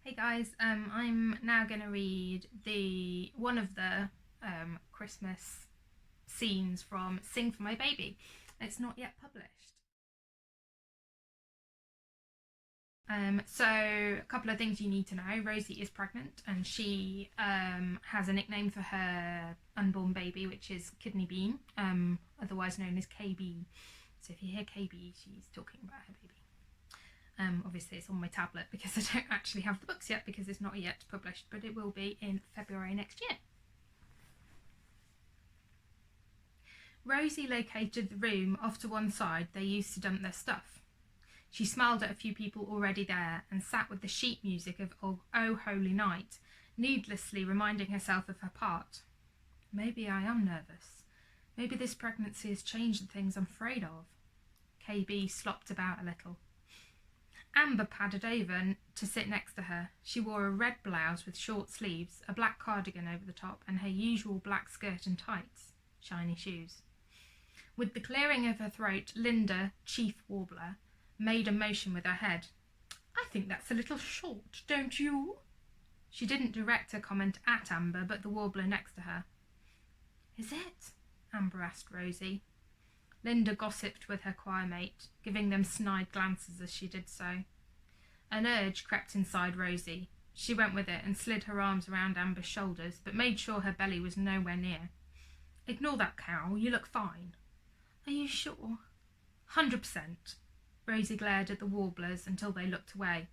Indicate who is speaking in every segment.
Speaker 1: Hey guys, I'm now going to read one of the Christmas scenes from Sing for My Baby. It's not yet published. So a couple of things you need to know. Rosie is pregnant and she has a nickname for her unborn baby, which is Kidney Bean, otherwise known as KB. So if you hear KB, she's talking about her baby. Obviously it's on my tablet because I don't actually have the books yet because it's not yet published, but it will be in February next year. Rosie located the room off to one side they used to dump their stuff. She smiled at a few people already there and sat with the sheet music of Oh Holy Night, needlessly reminding herself of her part. Maybe I am nervous. Maybe this pregnancy has changed the things I'm afraid of. KB slopped about a little. Amber padded over to sit next to her. She wore a red blouse with short sleeves, a black cardigan over the top, and her usual black skirt and tights, shiny shoes. With the clearing of her throat, Linda, Chief Warbler, made a motion with her head. I think that's a little short, don't you? She didn't direct her comment at Amber, but the warbler next to her. Is it? Amber asked Rosie. Linda gossiped with her choir mate, giving them snide glances as she did so. An urge crept inside Rosie. She went with it and slid her arms around Amber's shoulders, but made sure her belly was nowhere near. Ignore that cow, you look fine. Are you sure? 100%. Rosie glared at the warblers until they looked away.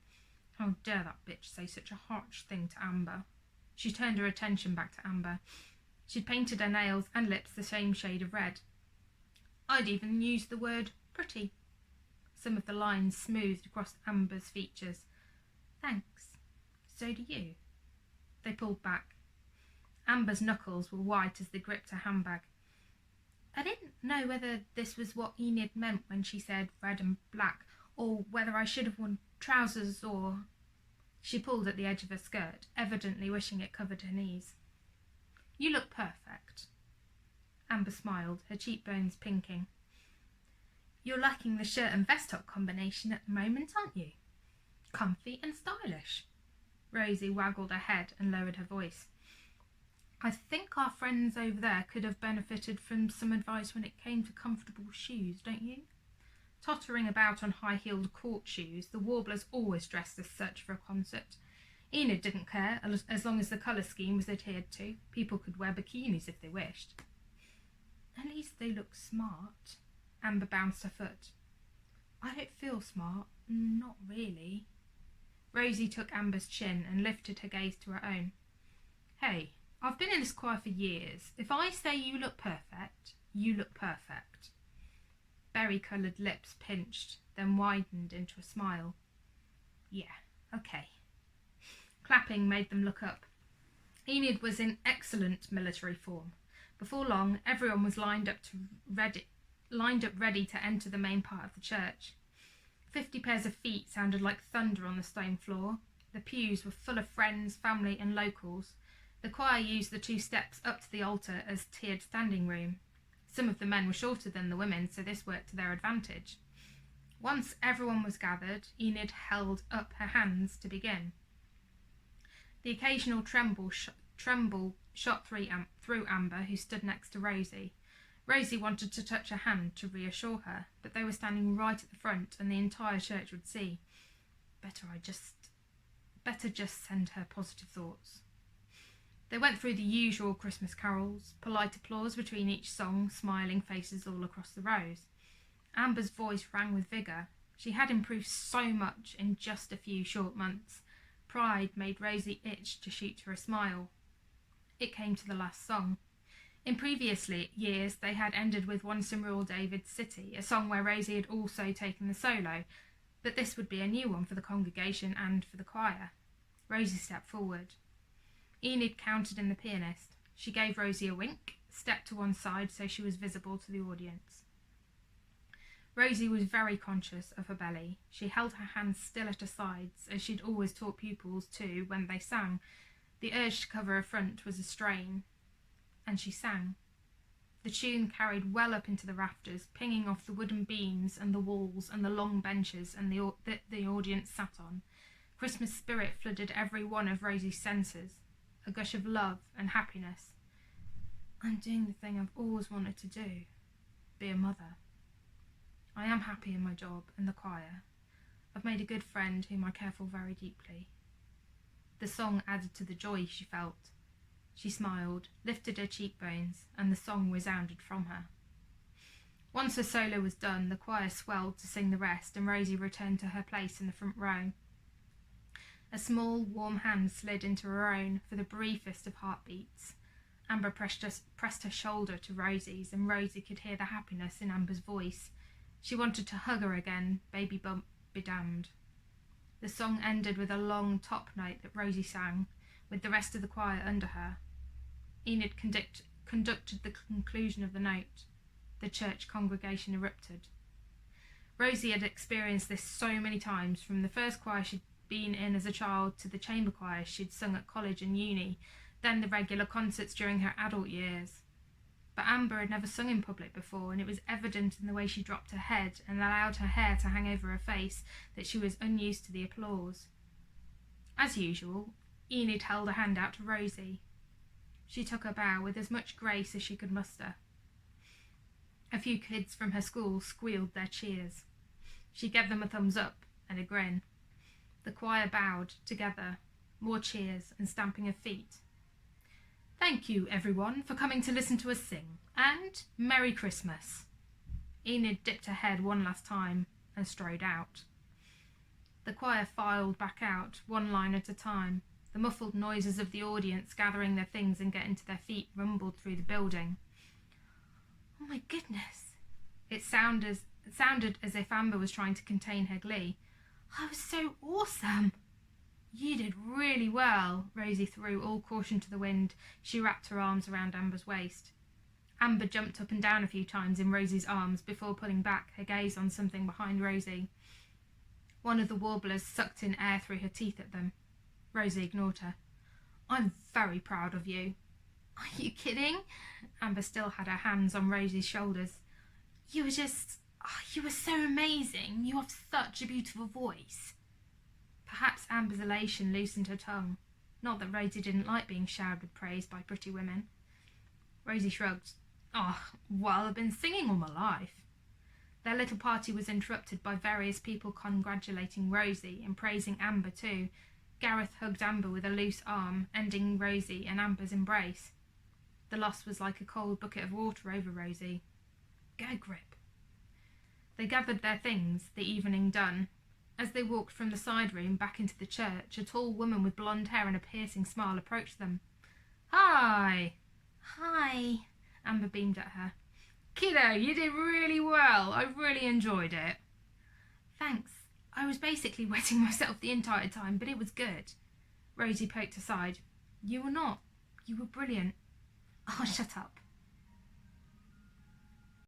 Speaker 1: How dare that bitch say such a harsh thing to Amber? She turned her attention back to Amber. She'd painted her nails and lips the same shade of red. I'd even used the word pretty. Some of the lines smoothed across Amber's features. Thanks. So do you. They pulled back. Amber's knuckles were white as they gripped her handbag. I didn't know whether this was what Enid meant when she said red and black, or whether I should have worn trousers or... She pulled at the edge of her skirt, evidently wishing it covered her knees. You look perfect. Amber smiled, her cheekbones pinking. You're lacking the shirt and vest top combination at the moment, aren't you? Comfy and stylish. Rosie waggled her head and lowered her voice. I think our friends over there could have benefited from some advice when it came to comfortable shoes, don't you? Tottering about on high-heeled court shoes, the warblers always dressed as such for a concert. Enid didn't care, as long as the colour scheme was adhered to. People could wear bikinis if they wished. At least they look smart. Amber bounced her foot. I don't feel smart. Not really. Rosie took Amber's chin and lifted her gaze to her own. Hey, I've been in this choir for years. If I say you look perfect, you look perfect. Berry-coloured lips pinched, then widened into a smile. Yeah, okay. Clapping made them look up. Enid was in excellent military form. Before long, everyone was lined up ready to enter the main part of the church. 50 pairs of feet sounded like thunder on the stone floor. The pews were full of friends, family and locals. The choir used the 2 steps up to the altar as tiered standing room. Some of the men were shorter than the women, so this worked to their advantage. Once everyone was gathered, Enid held up her hands to begin. The occasional tremble shot through Amber, who stood next to Rosie. Rosie wanted to touch her hand to reassure her, but they were standing right at the front and the entire church would see. Better just send her positive thoughts. They went through the usual Christmas carols, polite applause between each song, smiling faces all across the rows. Amber's voice rang with vigour. She had improved so much in just a few short months. Pride made Rosie itch to shoot her a smile. It came to the last song. In previous years, they had ended with Once in Rural David's City, a song where Rosie had also taken the solo, but this would be a new one for the congregation and for the choir. Rosie stepped forward. Enid counted in the pianist. She gave Rosie a wink, stepped to one side so she was visible to the audience. Rosie was very conscious of her belly. She held her hands still at her sides, as she'd always taught pupils to when they sang. The urge to cover her front was a strain, and she sang. The tune carried well up into the rafters, pinging off the wooden beams and the walls and the long benches and the audience sat on. Christmas spirit flooded every one of Rosie's senses, a gush of love and happiness. I'm doing the thing I've always wanted to do, be a mother. I am happy in my job and the choir. I've made a good friend whom I care for very deeply. The song added to the joy she felt. She smiled, lifted her cheekbones, and the song resounded from her. Once her solo was done, the choir swelled to sing the rest, and Rosie returned to her place in the front row. A small, warm hand slid into her own for the briefest of heartbeats. Amber pressed her shoulder to Rosie's, and Rosie could hear the happiness in Amber's voice. She wanted to hug her again, baby bump be damned. The song ended with a long top note that Rosie sang, with the rest of the choir under her. Enid conducted the conclusion of the note. The church congregation erupted. Rosie had experienced this so many times, from the first choir she'd been in as a child to the chamber choir she'd sung at college and uni, then the regular concerts during her adult years. But Amber had never sung in public before, and it was evident in the way she dropped her head and allowed her hair to hang over her face that she was unused to the applause. As usual, Enid held a hand out to Rosie. She took her bow with as much grace as she could muster. A few kids from her school squealed their cheers. She gave them a thumbs up and a grin. The choir bowed together, more cheers and stamping of feet. Thank you, everyone, for coming to listen to us sing, and Merry Christmas. Enid dipped her head one last time and strode out. The choir filed back out, one line at a time. The muffled noises of the audience gathering their things and getting to their feet rumbled through the building. Oh my goodness! It sounded as if Amber was trying to contain her glee. I was so awesome! You did really well, Rosie threw all caution to the wind. She wrapped her arms around Amber's waist. Amber jumped up and down a few times in Rosie's arms before pulling back, her gaze on something behind Rosie. One of the warblers sucked in air through her teeth at them. Rosie ignored her. I'm very proud of you. Are you kidding? Amber still had her hands on Rosie's shoulders. You were so amazing. You have such a beautiful voice. Perhaps Amber's elation loosened her tongue. Not that Rosie didn't like being showered with praise by pretty women. Rosie shrugged. Oh, well, I've been singing all my life. Their little party was interrupted by various people congratulating Rosie and praising Amber too. Gareth hugged Amber with a loose arm, ending Rosie and Amber's embrace. The loss was like a cold bucket of water over Rosie. Go, Grip. They gathered their things, the evening done. As they walked from the side room back into the church, a tall woman with blonde hair and a piercing smile approached them. Hi! Hi! Amber beamed at her. Kiddo, you did really well. I really enjoyed it. Thanks. I was basically wetting myself the entire time, but it was good. Rosie poked aside. You were not. You were brilliant. Oh, shut up.